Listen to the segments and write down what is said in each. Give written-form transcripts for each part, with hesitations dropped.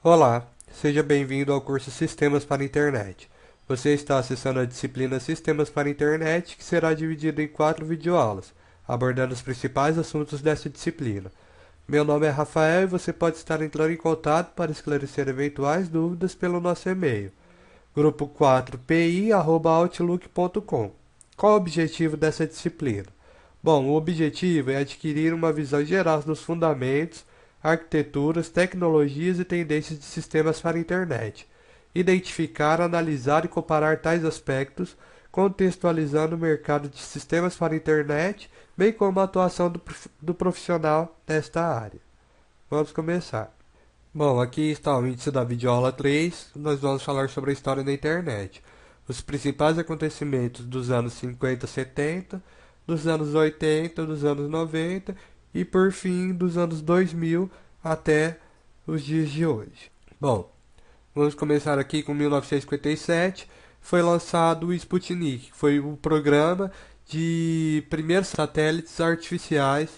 Olá, seja bem-vindo ao curso Sistemas para a Internet. Você está acessando a disciplina Sistemas para a Internet, que será dividida em 4 videoaulas, abordando os principais assuntos dessa disciplina. Meu nome é Rafael e você pode estar entrando em contato para esclarecer eventuais dúvidas pelo nosso e-mail, grupo4pi@outlook.com. Qual o objetivo dessa disciplina? Bom, o objetivo é adquirir uma visão geral dos fundamentos, arquiteturas, tecnologias e tendências de sistemas para a internet. Identificar, analisar e comparar tais aspectos, contextualizando o mercado de sistemas para a internet, bem como a atuação do profissional nesta área. Vamos começar. Bom, aqui está o índice da videoaula 3. Nós vamos falar sobre a história da internet. Os principais acontecimentos dos anos 50, 70, dos anos 80, dos anos 90 e, por fim, dos anos 2000 até os dias de hoje. Bom, vamos começar aqui com 1957. Foi lançado o Sputnik, que foi o programa de primeiros satélites artificiais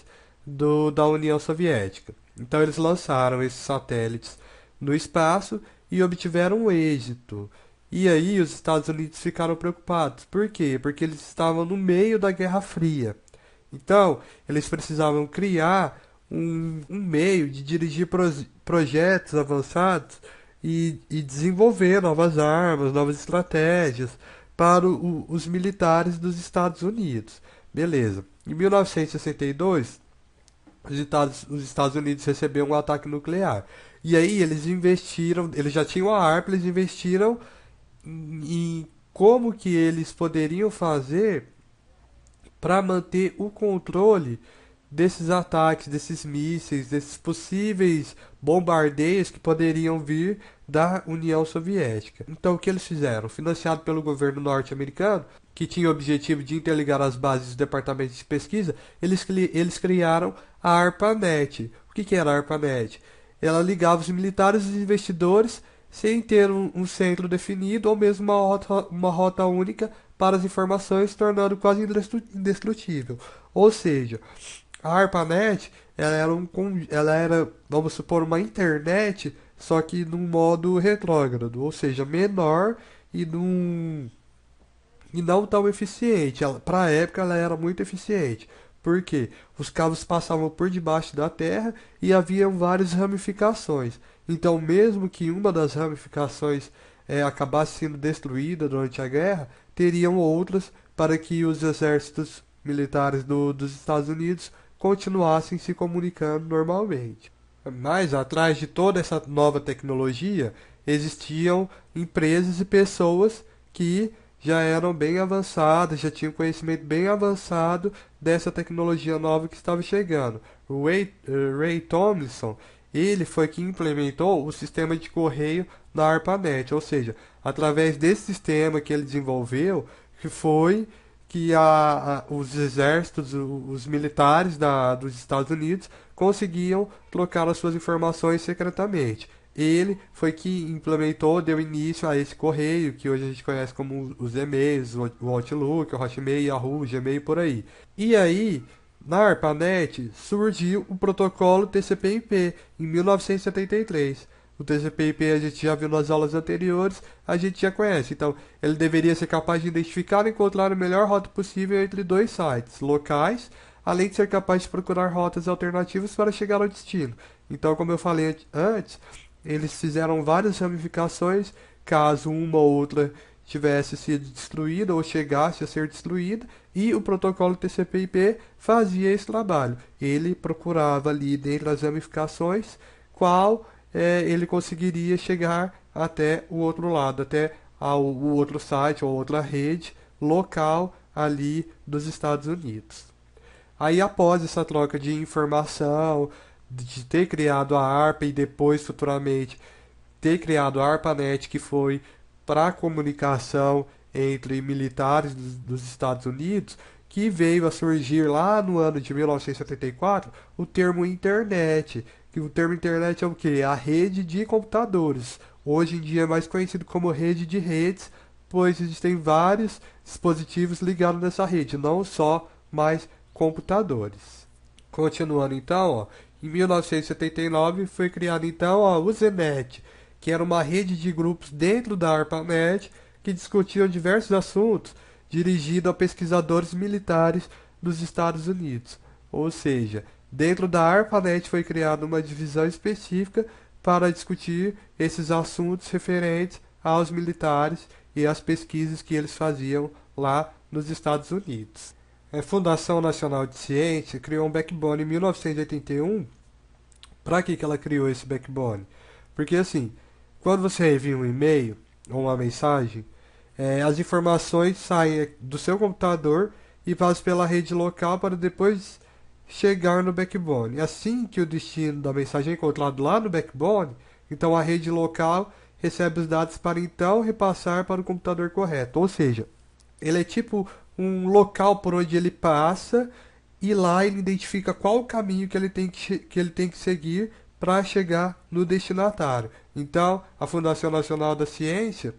da União Soviética. Então eles lançaram esses satélites no espaço e obtiveram um êxito. E aí os Estados Unidos ficaram preocupados. Por quê? Porque eles estavam no meio da Guerra Fria. Então, eles precisavam criar um meio de dirigir projetos avançados e desenvolver novas armas, novas estratégias para os militares dos Estados Unidos. Beleza. Em 1962, os Estados Unidos receberam um ataque nuclear. E aí eles investiram, eles já tinham a ARPA, eles investiram em como que eles poderiam fazer para manter o controle desses ataques, desses mísseis, desses possíveis bombardeios que poderiam vir da União Soviética. Então, o que eles fizeram? Financiado pelo governo norte-americano, que tinha o objetivo de interligar as bases dos departamentos de pesquisa, eles criaram a ARPANET. O que era a ARPANET? Ela ligava os militares e os investidores sem ter um centro definido ou mesmo uma rota única para as informações, tornando quase indestrutível. Ou seja, a ARPANET ela era, vamos supor, uma internet, só que num modo retrógrado, ou seja, menor e, e não tão eficiente. Para a época ela era muito eficiente. Por quê? Os cabos passavam por debaixo da terra e haviam várias ramificações. Então, mesmo que uma das ramificações acabasse sendo destruída durante a guerra, teriam outras para que os exércitos militares dos Estados Unidos continuassem se comunicando normalmente. Mas atrás de toda essa nova tecnologia existiam empresas e pessoas que já eram bem avançadas, já tinham conhecimento bem avançado dessa tecnologia nova que estava chegando. O Ray Tomlinson, ele foi quem implementou o sistema de correio na ARPANET, ou seja, através desse sistema que ele desenvolveu, que foi que os exércitos, os militares dos Estados Unidos conseguiam trocar as suas informações secretamente. Ele foi que implementou, deu início a esse correio, que hoje a gente conhece como os e-mails, o Outlook, o Hotmail, Yahoo, Gmail, por aí. E aí, na ARPANET, surgiu o protocolo TCP/IP em 1973. O TCP/IP a gente já viu nas aulas anteriores, a gente já conhece. Então, ele deveria ser capaz de identificar e encontrar a melhor rota possível entre dois sites locais, além de ser capaz de procurar rotas alternativas para chegar ao destino. Então, como eu falei antes, eles fizeram várias ramificações, caso uma ou outra tivesse sido destruída ou chegasse a ser destruída, e o protocolo TCP/IP fazia esse trabalho. Ele procurava ali dentro das ramificações qual ele conseguiria chegar até o outro lado, até o outro site ou outra rede local ali dos Estados Unidos. Aí, após essa troca de informação, de ter criado a ARPA e depois, futuramente, ter criado a ARPANET, que foi para a comunicação entre militares dos Estados Unidos, que veio a surgir lá no ano de 1974 o termo internet. Que o termo internet é o quê? A rede de computadores. Hoje em dia é mais conhecido como rede de redes, pois existem vários dispositivos ligados nessa rede, não só mais computadores. Continuando então, ó, Em 1979 foi criado então a Usenet, que era uma rede de grupos dentro da ARPANET que discutiam diversos assuntos dirigido a pesquisadores militares dos Estados Unidos. Ou seja, dentro da ARPANET foi criada uma divisão específica para discutir esses assuntos referentes aos militares e às pesquisas que eles faziam lá nos Estados Unidos. A Fundação Nacional de Ciência criou um backbone em 1981. Para que ela criou esse backbone? Porque assim, quando você envia um e-mail ou uma mensagem, as informações saem do seu computador e passam pela rede local para depois chegar no backbone. Assim que o destino da mensagem é encontrado lá no backbone, então a rede local recebe os dados para então repassar para o computador correto. Ou seja, ele é tipo um local por onde ele passa e lá ele identifica qual o caminho que ele tem que seguir para chegar no destinatário. Então, a Fundação Nacional da Ciência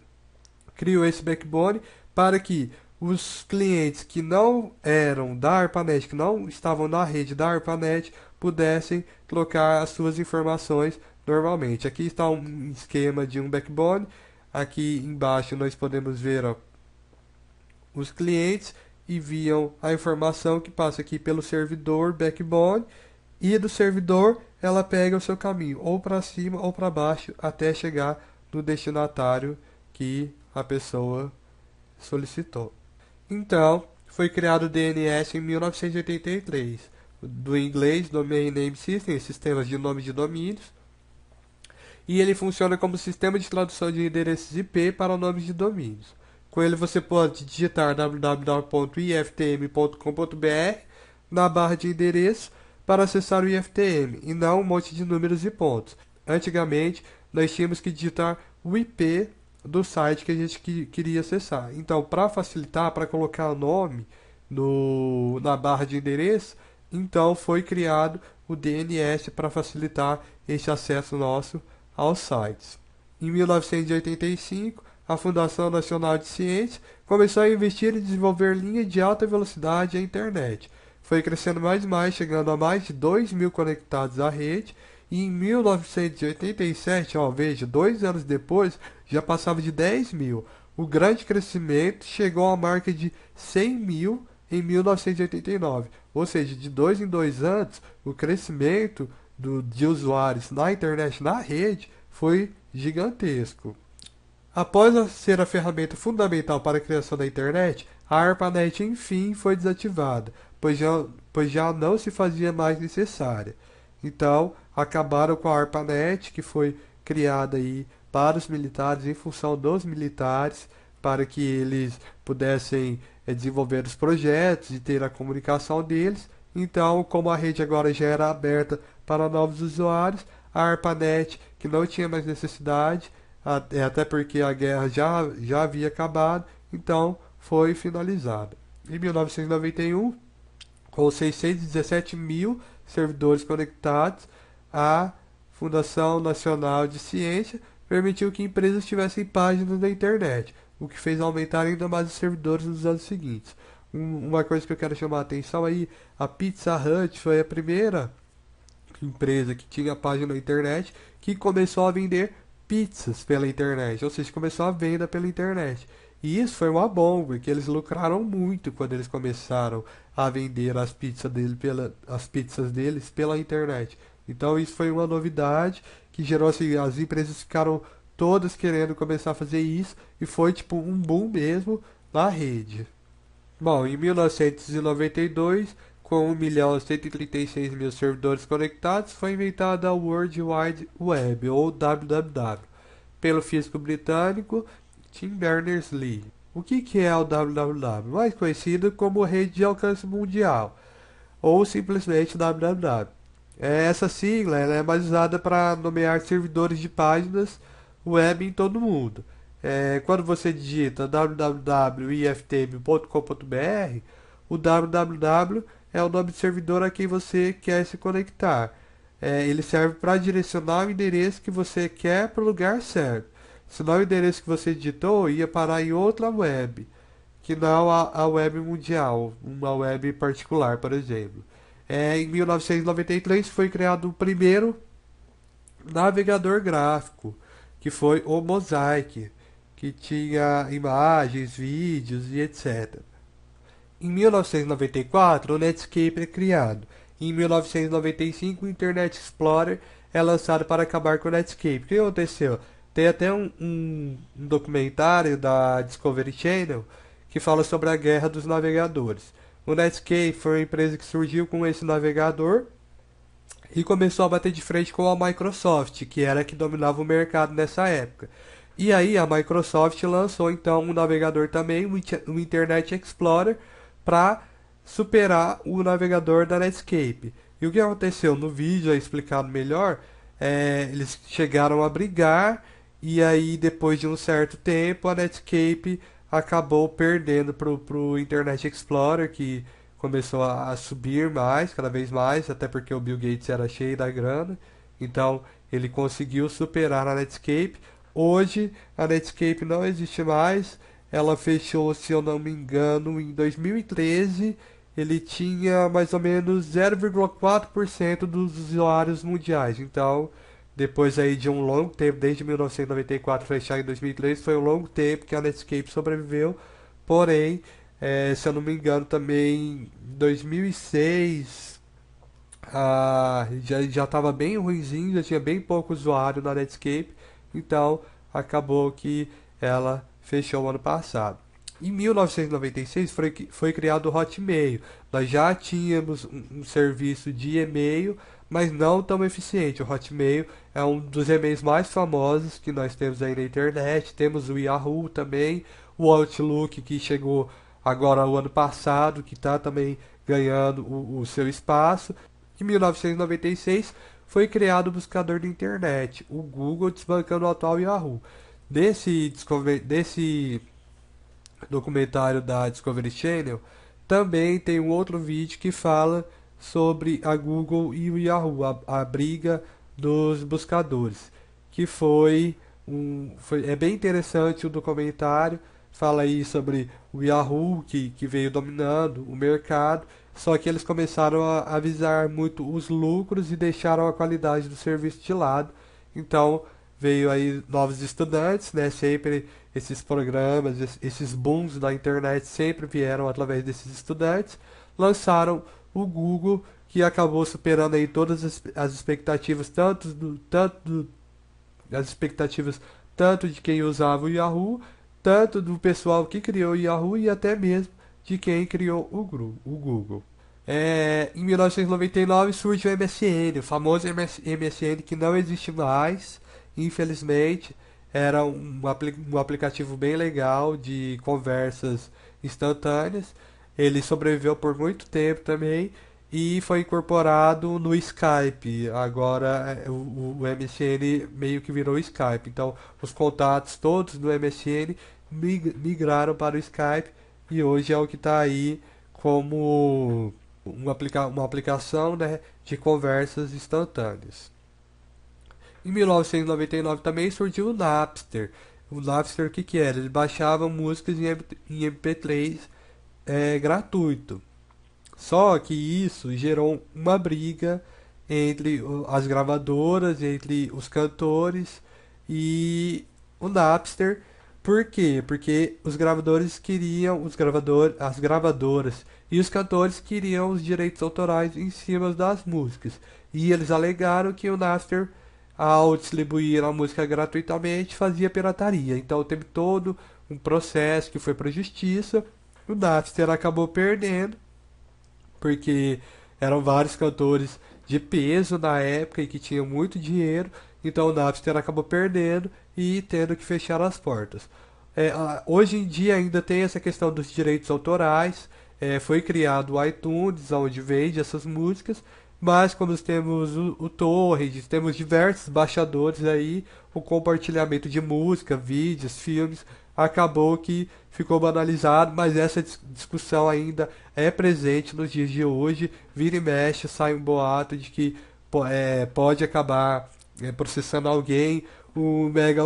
criou esse backbone para que os clientes que não eram da ARPANET, que não estavam na rede da ARPANET, pudessem trocar as suas informações normalmente. Aqui está um esquema de um backbone. Aqui embaixo nós podemos ver, ó, os clientes enviam a informação que passa aqui pelo servidor backbone e do servidor ela pega o seu caminho ou para cima ou para baixo até chegar no destinatário que a pessoa solicitou. Então, foi criado o DNS em 1983, do inglês Domain Name System, sistemas de nome de domínios, e ele funciona como sistema de tradução de endereços IP para nomes de domínios. Com ele você pode digitar www.iftm.com.br na barra de endereço para acessar o IFTM e não um monte de números e pontos. Antigamente nós tínhamos que digitar o IP do site que a gente queria acessar. Então, para facilitar, para colocar o nome na barra de endereço, então foi criado o DNS para facilitar esse acesso nosso aos sites. Em 1985, a Fundação Nacional de Ciência começou a investir em desenvolver linhas de alta velocidade à internet. Foi crescendo mais e mais, chegando a mais de 2.000 conectados à rede, e em 1987, veja, 2 anos depois, já passava de 10.000. O grande crescimento chegou à marca de 100.000 em 1989. Ou seja, de 2 em 2 anos, o crescimento de usuários na internet, na rede, foi gigantesco. Após ser a ferramenta fundamental para a criação da internet, a ARPANET enfim foi desativada, pois já não se fazia mais necessária. Então, acabaram com a ARPANET, que foi criada aí para os militares, em função dos militares, para que eles pudessem desenvolver os projetos e ter a comunicação deles. Então, como a rede agora já era aberta para novos usuários, a ARPANET, que não tinha mais necessidade, até porque a guerra já havia acabado, então foi finalizada. Em 1991, com 617.000 servidores conectados, a Fundação Nacional de Ciência permitiu que empresas tivessem páginas na internet, o que fez aumentar ainda mais os servidores nos anos seguintes. Uma coisa que eu quero chamar a atenção aí, a Pizza Hut foi a primeira empresa que tinha página na internet que começou a vender pizzas pela internet, ou seja, começou a venda pela internet. E isso foi uma bomba, porque eles lucraram muito quando eles começaram a vender as pizzas deles pela internet. Então isso foi uma novidade que gerou assim, as empresas ficaram todas querendo começar a fazer isso e foi tipo um boom mesmo na rede. Bom, em 1992, com 1.136.000 servidores conectados, foi inventada a World Wide Web, ou WWW, pelo físico britânico Tim Berners-Lee. O que é o WWW? Mais conhecido como Rede de Alcance Mundial, ou simplesmente WWW. Essa sigla ela é mais usada para nomear servidores de páginas web em todo o mundo. Quando você digita www.iftm.com.br, o www é o nome do servidor a quem você quer se conectar. Ele serve para direcionar o endereço que você quer para o lugar certo. Senão o endereço que você digitou ia parar em outra web, que não a web mundial, uma web particular, por exemplo. Em 1993 foi criado o primeiro navegador gráfico, que foi o Mosaic, que tinha imagens, vídeos e etc. Em 1994, o Netscape é criado. Em 1995, o Internet Explorer é lançado para acabar com o Netscape. O que aconteceu? Tem até um documentário da Discovery Channel que fala sobre a guerra dos navegadores. O Netscape foi uma empresa que surgiu com esse navegador e começou a bater de frente com a Microsoft, que era a que dominava o mercado nessa época. E aí a Microsoft lançou então um navegador também, o Internet Explorer, para superar o navegador da Netscape. E o que aconteceu? No vídeo é explicado melhor, eles chegaram a brigar e aí depois de um certo tempo a Netscape acabou perdendo pro Internet Explorer, que começou a subir mais, cada vez mais, até porque o Bill Gates era cheio da grana. Então ele conseguiu superar a Netscape. Hoje a Netscape não existe mais. Ela fechou, se eu não me engano, em 2013. Ele tinha mais ou menos 0,4% dos usuários mundiais. Então, depois aí de um longo tempo, desde 1994 fechar em 2013, foi um longo tempo que a Netscape sobreviveu. Porém, se eu não me engano, também em 2006 já estava bem ruinzinho, já tinha bem pouco usuário na Netscape, então acabou que ela fechou o ano passado. Em 1996 foi criado o Hotmail. Nós já tínhamos um serviço de e-mail, mas não tão eficiente. O Hotmail é um dos e-mails mais famosos que nós temos aí na internet. Temos o Yahoo também, o Outlook que chegou agora o ano passado, que está também ganhando o seu espaço. Em 1996 foi criado o buscador de internet, o Google, desbancando o atual Yahoo. Desse documentário da Discovery Channel, também tem um outro vídeo que fala sobre a Google e o Yahoo, a briga dos buscadores, que é bem interessante o documentário, fala aí sobre o Yahoo que veio dominando o mercado, só que eles começaram a visar muito os lucros e deixaram a qualidade do serviço de lado. Então veio aí novos estudantes, né? Sempre esses programas, esses booms da internet sempre vieram através desses estudantes. Lançaram o Google, que acabou superando aí todas as expectativas, as expectativas tanto de quem usava o Yahoo, tanto do pessoal que criou o Yahoo e até mesmo de quem criou o Google. Em 1999 surge o MSN, o famoso MSN que não existe mais, infelizmente. Era um aplicativo bem legal de conversas instantâneas. Ele sobreviveu por muito tempo também e foi incorporado no Skype. Agora o MSN meio que virou Skype. Então os contatos todos do MSN migraram para o Skype e hoje é o que está aí como uma aplicação, né, de conversas instantâneas. Em 1999 também surgiu o Napster. O Napster, o que que era? Ele baixava músicas em MP3 gratuito. Só que isso gerou uma briga entre as gravadoras, entre os cantores e o Napster. Por quê? Porque os gravadores queriam, as gravadoras e os cantores queriam os direitos autorais em cima das músicas. E eles alegaram que o Napster, ao distribuir a música gratuitamente, fazia pirataria. Então teve todo um processo que foi para a justiça. O Napster acabou perdendo porque eram vários cantores de peso na época e que tinham muito dinheiro, então o Napster acabou perdendo e tendo que fechar as portas. Hoje em dia ainda tem essa questão dos direitos autorais, foi criado o iTunes, onde vende essas músicas, mas como temos o Torrent, temos diversos baixadores aí, o compartilhamento de música, vídeos, filmes, acabou que ficou banalizado, mas essa discussão ainda é presente nos dias de hoje. Vira e mexe, sai um boato de que pode acabar processando alguém. O Mega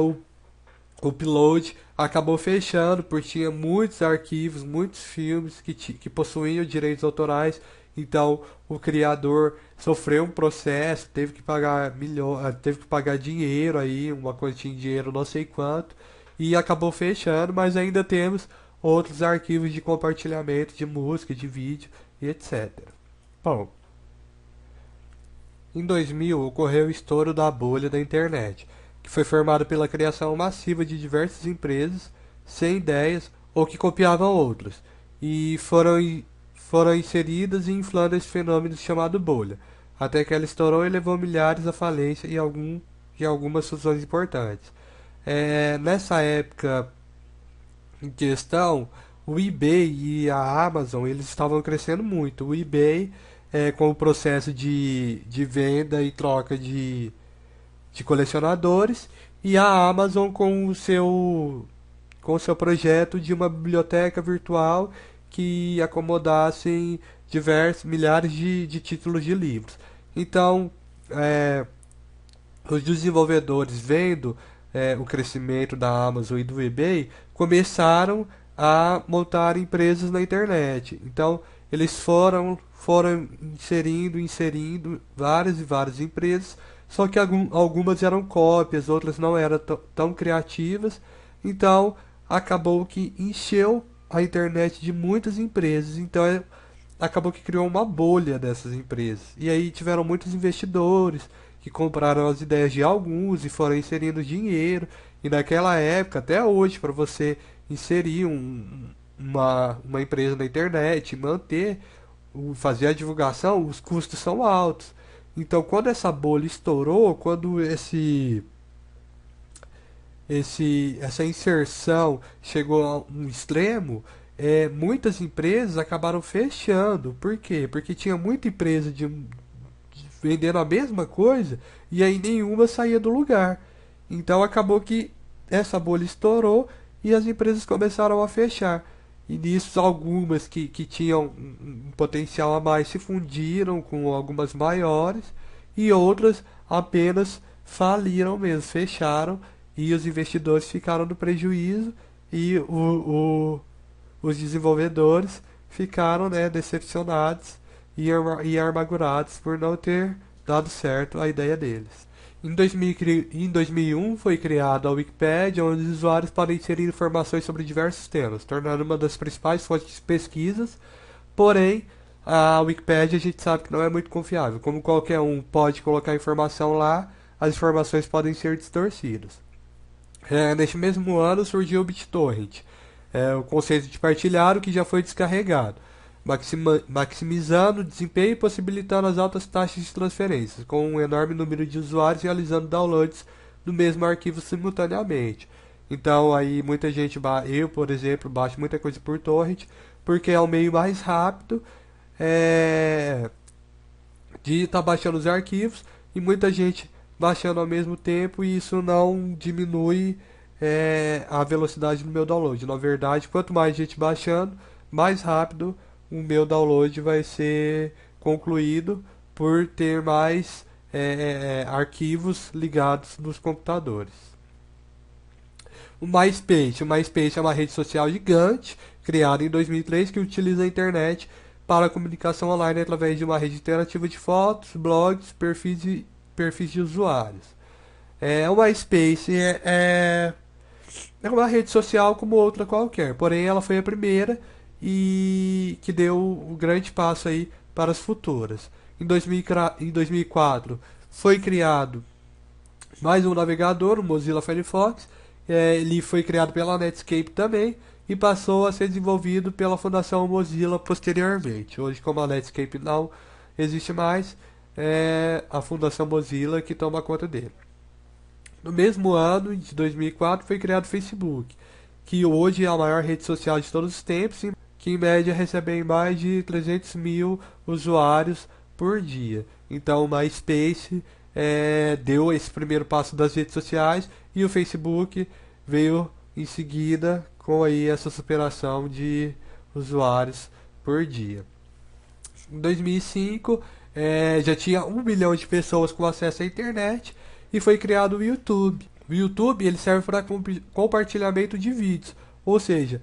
Upload acabou fechando porque tinha muitos arquivos, muitos filmes que possuíam direitos autorais, Então o criador sofreu um processo, teve que pagar dinheiro aí, uma quantia de dinheiro não sei quanto, e acabou fechando, mas ainda temos outros arquivos de compartilhamento de música, de vídeo e etc. Bom, em 2000 ocorreu o estouro da bolha da internet, que foi formado pela criação massiva de diversas empresas sem ideias ou que copiavam outras, e foram inseridas e inflando esse fenômeno chamado bolha, até que ela estourou e levou milhares à falência e algumas fusões importantes. Nessa época em questão, o eBay e a Amazon eles estavam crescendo muito. O eBay com o processo de venda e troca de colecionadores e a Amazon com o seu projeto de uma biblioteca virtual que acomodassem diversos milhares de títulos de livros. Então, é, os desenvolvedores vendo o crescimento da Amazon e do eBay começaram a montar empresas na internet. Então eles foram inserindo várias e várias empresas, só que algumas eram cópias, outras não eram tão criativas. Então acabou que encheu a internet de muitas empresas. Então acabou que criou uma bolha dessas empresas. E aí tiveram muitos investidores que compraram as ideias de alguns e foram inserindo dinheiro. E naquela época, até hoje, para você inserir uma empresa na internet, manter, fazer a divulgação, os custos são altos. Então, quando essa bolha estourou, quando essa inserção chegou a um extremo, muitas empresas acabaram fechando. Por quê? Porque tinha muita empresa vendendo a mesma coisa e aí nenhuma saía do lugar. Então acabou que essa bolha estourou e as empresas começaram a fechar. E nisso algumas que tinham um potencial a mais se fundiram com algumas maiores e outras apenas faliram mesmo, fecharam e os investidores ficaram no prejuízo e os desenvolvedores ficaram, né, decepcionados e amargurados por não ter dado certo a ideia deles. Em 2001 foi criada a Wikipédia, onde os usuários podem inserir informações sobre diversos temas, tornando uma das principais fontes de pesquisas. Porém, a Wikipédia a gente sabe que não é muito confiável. Como qualquer um pode colocar informação lá, as informações podem ser distorcidas. Neste mesmo ano surgiu o BitTorrent, o conceito de partilhar o que já foi descarregado, maximizando o desempenho e possibilitando as altas taxas de transferências, com um enorme número de usuários realizando downloads do mesmo arquivo simultaneamente. Então aí muita gente, eu por exemplo, baixo muita coisa por torrent, porque é o meio mais rápido de estar baixando os arquivos e muita gente baixando ao mesmo tempo e isso não diminui a velocidade do meu download. Na verdade, quanto mais gente baixando, mais rápido o meu download vai ser concluído por ter mais arquivos ligados nos computadores. O MySpace é uma rede social gigante criada em 2003 que utiliza a internet para a comunicação online através de uma rede interativa de fotos, blogs, perfis de usuários. O MySpace é uma rede social como outra qualquer, porém ela foi a primeira e que deu um grande passo aí para as futuras. Em 2004 foi criado mais um navegador, o Mozilla Firefox. Ele foi criado pela Netscape também e passou a ser desenvolvido pela Fundação Mozilla posteriormente. Hoje, como a Netscape não existe mais, é a Fundação Mozilla que toma conta dele. No mesmo ano, de 2004, foi criado o Facebook, que hoje é a maior rede social de todos os tempos, que em média recebe mais de 300 mil usuários por dia. Então o MySpace deu esse primeiro passo das redes sociais e o Facebook veio em seguida com aí essa superação de usuários por dia. Em 2005 já tinha 1 milhão de pessoas com acesso à internet e foi criado o YouTube. O YouTube ele serve para compartilhamento de vídeos, ou seja,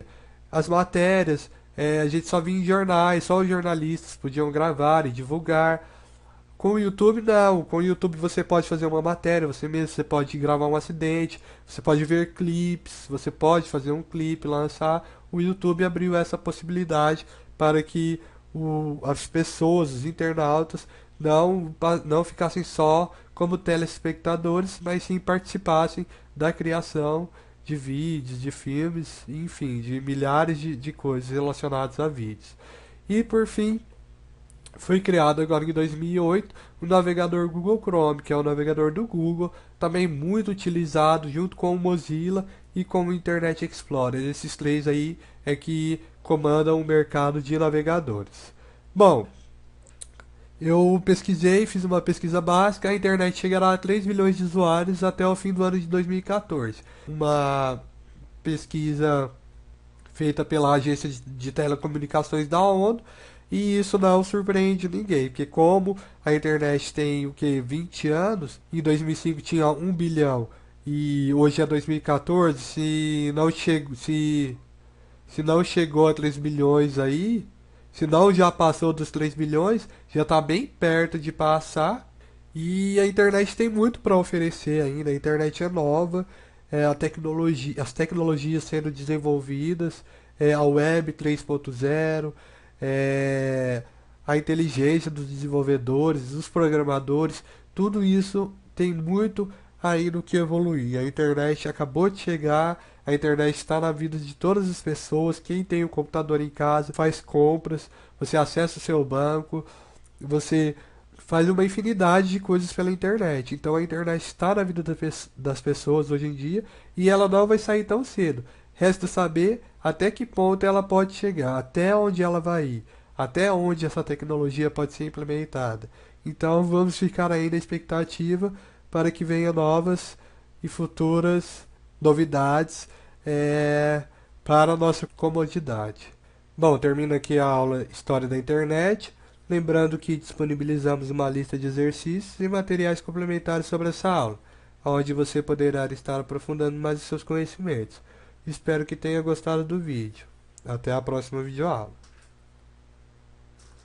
as matérias A gente só via em jornais, só os jornalistas podiam gravar e divulgar. Com o YouTube não, com o YouTube você pode fazer uma matéria, você mesmo, você pode gravar um acidente, você pode ver clipes, você pode fazer um clipe, lançar. O YouTube abriu essa possibilidade para que as pessoas, os internautas, não ficassem só como telespectadores, mas sim participassem da criação de vídeos, de filmes, enfim, de milhares de coisas relacionadas a vídeos. E por fim, foi criado agora em 2008 o navegador Google Chrome, que é o navegador do Google, também muito utilizado junto com o Mozilla e com o Internet Explorer. Esses três aí é que comandam o mercado de navegadores. Bom, eu pesquisei, fiz uma pesquisa básica, a internet chegará a 3 milhões de usuários até o fim do ano de 2014. Uma pesquisa feita pela agência de telecomunicações da ONU, e isso não surpreende ninguém, porque como a internet tem o que 20 anos, em 2005 tinha 1 bilhão e hoje é 2014, se não chegou a 3 bilhões aí, se não já passou dos 3 bilhões, já está bem perto de passar. E a internet tem muito para oferecer ainda. A internet é nova, as tecnologias sendo desenvolvidas, a web 3.0, é, a inteligência dos desenvolvedores, dos programadores, tudo isso tem muito ainda o que evoluir. A internet acabou de chegar, a internet está na vida de todas as pessoas. Quem tem o computador em casa faz compras, você acessa o seu banco, você faz uma infinidade de coisas pela internet. Então a internet está na vida das pessoas hoje em dia e ela não vai sair tão cedo. Resta saber até que ponto ela pode chegar, até onde ela vai ir, até onde essa tecnologia pode ser implementada. Então vamos ficar aí na expectativa para que venham novas e futuras novidades para a nossa comodidade. Bom, termina aqui a aula História da Internet. Lembrando que disponibilizamos uma lista de exercícios e materiais complementares sobre essa aula, onde você poderá estar aprofundando mais os seus conhecimentos. Espero que tenha gostado do vídeo. Até a próxima videoaula.